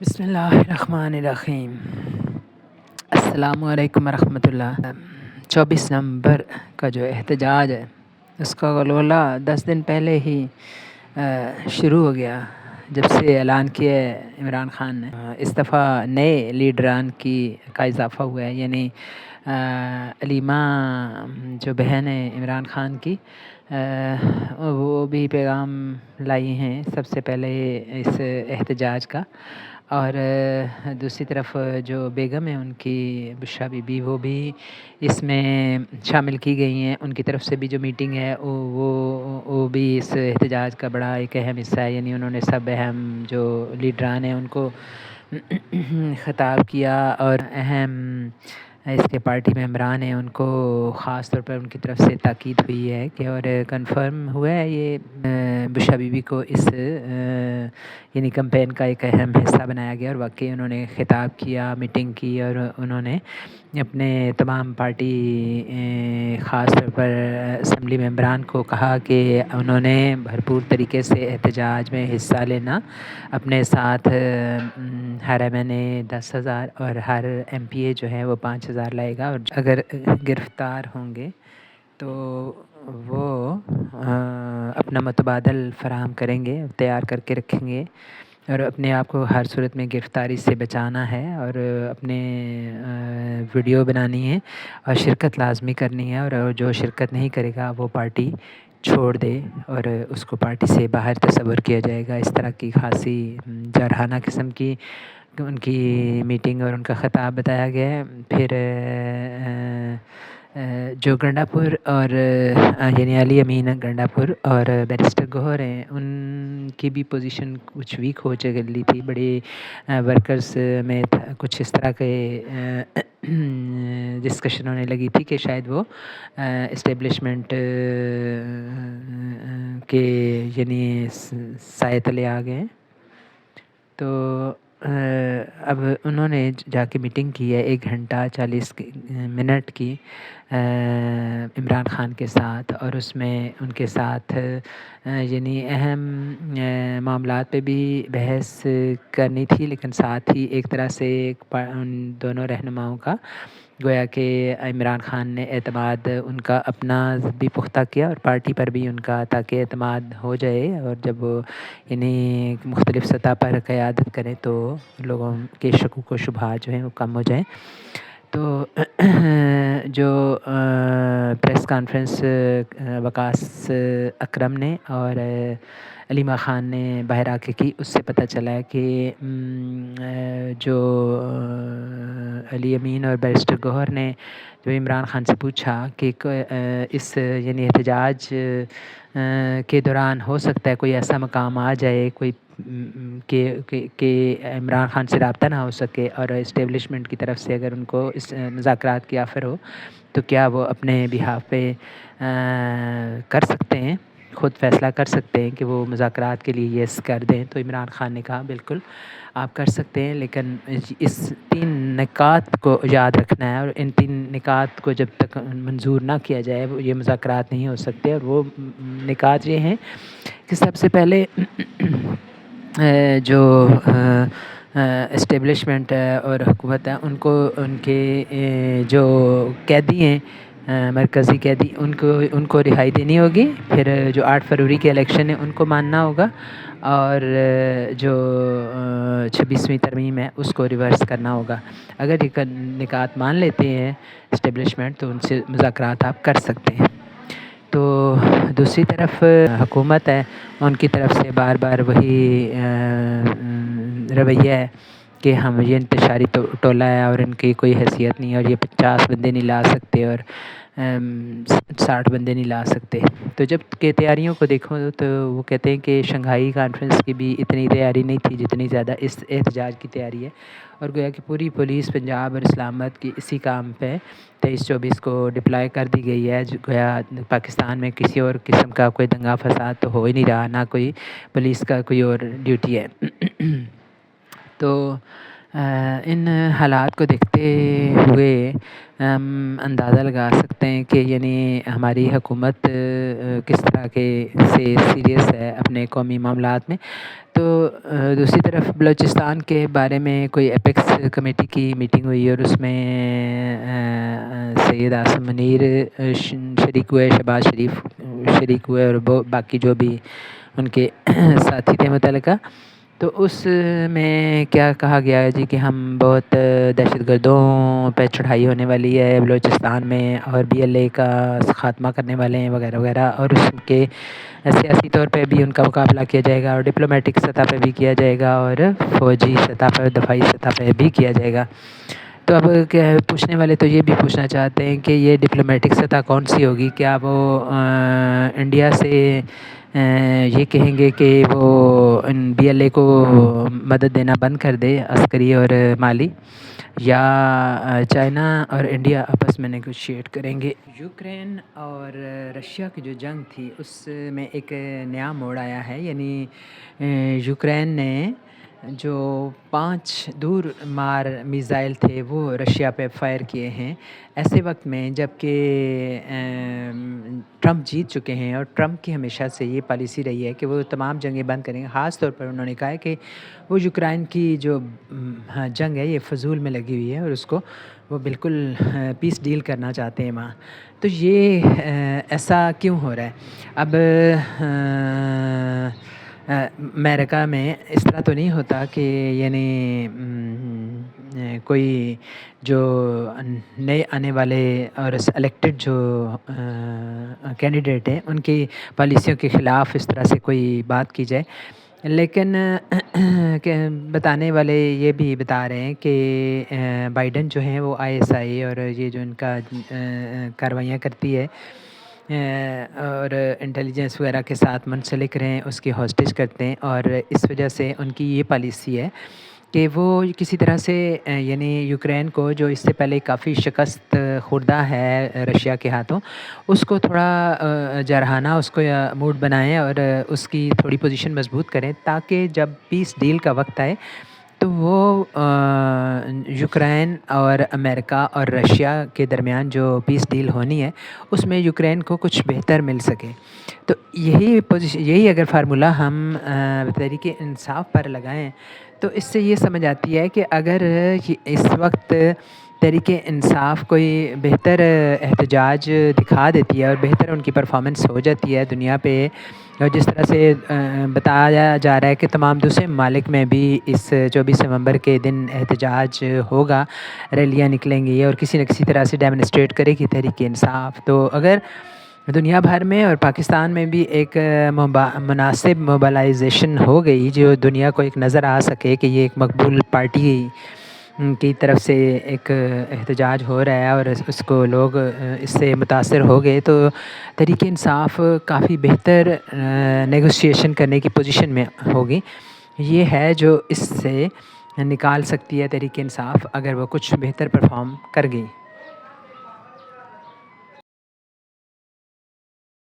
بسم اللہ الرحمن الرحیم۔ السلام علیکم ورحمۃ اللہ۔ 24 نومبر کا جو احتجاج ہے اس کا غلغلہ 10 دن پہلے ہی شروع ہو گیا، جب سے اعلان کیا ہے عمران خان نے۔ اس دفعہ نئے لیڈران کا اضافہ ہوا ہے، یعنی علیمہ جو بہن ہے عمران خان کی، وہ بھی پیغام لائی ہیں سب سے پہلے اس احتجاج کا، اور دوسری طرف جو بیگم ہیں ان کی بشریٰ بی بی، وہ بھی اس میں شامل کی گئی ہیں۔ ان کی طرف سے بھی جو میٹنگ ہے وہ بھی اس احتجاج کا بڑا ایک اہم حصہ ہے، یعنی انہوں نے سب اہم جو لیڈران ہیں ان کو خطاب کیا، اور اہم اس کے پارٹی ممبران ہیں ان کو خاص طور پر ان کی طرف سے تاکید ہوئی ہے کہ، اور کنفرم ہوا ہے یہ بشریٰ بی بی کو اس یعنی کمپین کا ایک اہم حصہ بنایا گیا، اور واقعی انہوں نے خطاب کیا، میٹنگ کی، اور انہوں نے اپنے تمام پارٹی خاص طور پر اسمبلی ممبران کو کہا کہ انہوں نے بھرپور طریقے سے احتجاج میں حصہ لینا، اپنے ساتھ ہر ایم این اے 10,000 اور ہر ایم پی اے جو ہے وہ 5,000 لائے گا، اور اگر گرفتار ہوں گے تو وہ اپنا متبادل فراہم کریں گے، تیار کر کے رکھیں گے، اور اپنے آپ کو ہر صورت میں گرفتاری سے بچانا ہے، اور اپنے ویڈیو بنانی ہے، اور شرکت لازمی کرنی ہے، اور جو شرکت نہیں کرے گا وہ پارٹی چھوڑ دے اور اس کو پارٹی سے باہر تصور کیا جائے گا۔ اس طرح کی خاصی جارحانہ قسم کی ان کی میٹنگ اور ان کا خطاب بتایا گیا ہے۔ پھر جو گنڈا پور اور یعنی علی امین گنڈا پور اور بیرسٹر گوہر ہیں، ان کی بھی پوزیشن کچھ ویک ہو چلی تھی، بڑی ورکرز میں کچھ اس طرح کے ڈسکشن ہونے لگی تھی کہ شاید وہ اسٹیبلشمنٹ کے یعنی سائے تلے آ گئے۔ تو اب انہوں نے جا کے میٹنگ کی ہے 1 گھنٹہ 40 منٹ کی عمران خان کے ساتھ، اور اس میں ان کے ساتھ یعنی اہم معاملات پہ بھی بحث کرنی تھی، لیکن ساتھ ہی ایک طرح سے ان دونوں رہنماؤں کا گویا کہ عمران خان نے اعتماد ان کا اپنا بھی پختہ کیا، اور پارٹی پر بھی ان کا، تاکہ اعتماد ہو جائے، اور جب وہ یعنی مختلف سطح پر قیادت کریں تو لوگوں کے شکوک و شبہات جو ہیں وہ کم ہو جائیں۔ تو جو پریس کانفرنس وقاص اکرم نے اور علیمہ خان نے باہر آ کے کی، اس سے پتہ چلا ہے کہ جو علی امین اور بیرسٹر گوہر نے جو عمران خان سے پوچھا کہ اس یعنی احتجاج کے دوران ہو سکتا ہے کوئی ایسا مقام آ جائے کوئی کہ عمران خان سے رابطہ نہ ہو سکے، اور اسٹیبلشمنٹ کی طرف سے اگر ان کو اس مذاکرات کی آفر ہو تو کیا وہ اپنے بہاف پہ کر سکتے ہیں، خود فیصلہ کر سکتے ہیں کہ وہ مذاکرات کے لیے یس کر دیں؟ تو عمران خان نے کہا بالکل آپ کر سکتے ہیں، لیکن اس 3 نکات کو یاد رکھنا ہے، اور ان 3 نکات کو جب تک منظور نہ کیا جائے وہ یہ مذاکرات نہیں ہو سکتے۔ اور وہ نکات یہ ہیں کہ سب سے پہلے جو اسٹیبلشمنٹ اور حکومت ہے ان کو ان کے جو قیدی ہیں مرکزی قیدی ان کو رہائی دینی ہوگی، پھر جو 8 فروری کے الیکشن ہیں ان کو ماننا ہوگا، اور جو 26ویں ترمیم ہے اس کو ریورس کرنا ہوگا۔ اگر یہ نکات مان لیتے ہیں اسٹیبلشمنٹ تو ان سے مذاکرات آپ کر سکتے ہیں۔ تو دوسری طرف حکومت ہے، ان کی طرف سے بار بار وہی رویہ ہے کہ ہم یہ انتشاری ٹولہ ہے اور ان کی کوئی حیثیت نہیں ہے، اور یہ 50 بندے نہیں لا سکتے اور 60 بندے نہیں لا سکتے۔ تو جب کہ تیاریوں کو دیکھو تو وہ کہتے ہیں کہ شنگھائی کانفرنس کی بھی اتنی تیاری نہیں تھی جتنی زیادہ اس احتجاج کی تیاری ہے، اور گویا کہ پوری پولیس پنجاب اور اسلام آباد کی اسی کام پہ 23-24 کو ڈپلائی کر دی گئی ہے۔ گویا پاکستان میں کسی اور قسم کا کوئی دنگا فساد تو ہو ہی نہیں رہا، نہ کوئی پولیس کا کوئی اور ڈیوٹی ہے۔ تو ان حالات کو دیکھتے ہوئے ہم اندازہ لگا سکتے ہیں کہ یعنی ہماری حکومت کس طرح کے سے سیریس ہے اپنے قومی معاملات میں. تو دوسری طرف بلوچستان کے بارے میں کوئی اپیکس کمیٹی کی میٹنگ ہوئی اور اس میں سید عاصم منیر شریک ہوئے، شہباز شریف شریک ہوئے اور باقی جو بھی ان کے ساتھی تھے متعلقہ. تو اس میں کیا کہا گیا ہے جی کہ ہم بہت دہشت گردوں پہ چڑھائی ہونے والی ہے بلوچستان میں اور BLA کا خاتمہ کرنے والے ہیں وغیرہ وغیرہ، اور اس کے سیاسی طور پہ بھی ان کا مقابلہ کیا جائے گا اور ڈپلومیٹک سطح پہ بھی کیا جائے گا اور فوجی سطح پہ دفاعی سطح پہ بھی کیا جائے گا. تو اب پوچھنے والے تو یہ بھی پوچھنا چاہتے ہیں کہ یہ ڈپلومیٹک سطح کون سی ہوگی؟ کیا وہ انڈیا سے یہ کہیں گے کہ وہ BLA کو مدد دینا بند کر دے عسکری اور مالی، یا چائنا اور انڈیا آپس میں نیگوشیٹ کریں گے؟ یوکرین اور رشیا کی جو جنگ تھی اس میں ایک نیا موڑ آیا ہے. یعنی یوکرین نے جو 5 دور مار میزائل تھے وہ رشیا پہ فائر کیے ہیں ایسے وقت میں جب کہ ٹرمپ جیت چکے ہیں، اور ٹرمپ کی ہمیشہ سے یہ پالیسی رہی ہے کہ وہ تمام جنگیں بند کریں گے. خاص طور پر انہوں نے کہا ہے کہ وہ یوکرائن کی جو جنگ ہے یہ فضول میں لگی ہوئی ہے اور اس کو وہ بالکل پیس ڈیل کرنا چاہتے ہیں وہاں. تو یہ ایسا کیوں ہو رہا ہے؟ اب امریکہ میں اس طرح تو نہیں ہوتا کہ یعنی کوئی جو نئے آنے والے اور الیکٹڈ جو کینڈیڈیٹ ہیں ان کی پالیسیوں کے خلاف اس طرح سے کوئی بات کی جائے. لیکن بتانے والے یہ بھی بتا رہے ہیں کہ بائیڈن جو ہیں وہ ISI اور یہ جو ان کا کارروائیاں کرتی ہے اور انٹیلیجنس وغیرہ کے ساتھ منسلک رہیں اس کی ہوسٹیج کرتے ہیں، اور اس وجہ سے ان کی یہ پالیسی ہے کہ وہ کسی طرح سے یعنی یوکرین کو جو اس سے پہلے کافی شکست خوردہ ہے رشیا کے ہاتھوں، اس کو تھوڑا جرحانہ اس کو موڈ بنائیں اور اس کی تھوڑی پوزیشن مضبوط کریں تاکہ جب پیس ڈیل کا وقت آئے تو وہ یوکرین اور امریکہ اور رشیا کے درمیان جو پیس ڈیل ہونی ہے اس میں یوکرین کو کچھ بہتر مل سکے. تو یہی اگر فارمولہ ہم تحریک انصاف پر لگائیں تو اس سے یہ سمجھ آتی ہے کہ اگر اس وقت تحریک انصاف کوئی بہتر احتجاج دکھا دیتی ہے اور بہتر ان کی پرفارمنس ہو جاتی ہے دنیا پہ، اور جس طرح سے بتایا جا رہا ہے کہ تمام دوسرے ممالک میں بھی اس 24 نومبر کے دن احتجاج ہوگا، ریلیاں نکلیں گی اور کسی نہ کسی طرح سے ڈیمونسٹریٹ کرے گی تحریک انصاف، تو اگر دنیا بھر میں اور پاکستان میں بھی ایک مناسب موبلائزیشن ہو گئی جو دنیا کو ایک نظر آ سکے کہ یہ ایک مقبول پارٹی کی طرف سے ایک احتجاج ہو رہا ہے اور اس کو لوگ اس سے متاثر ہو گئے، تو تحریک انصاف کافی بہتر نیگوشیشن کرنے کی پوزیشن میں ہوگی. یہ ہے جو اس سے نکال سکتی ہے تحریک انصاف اگر وہ کچھ بہتر پرفارم کر گئی.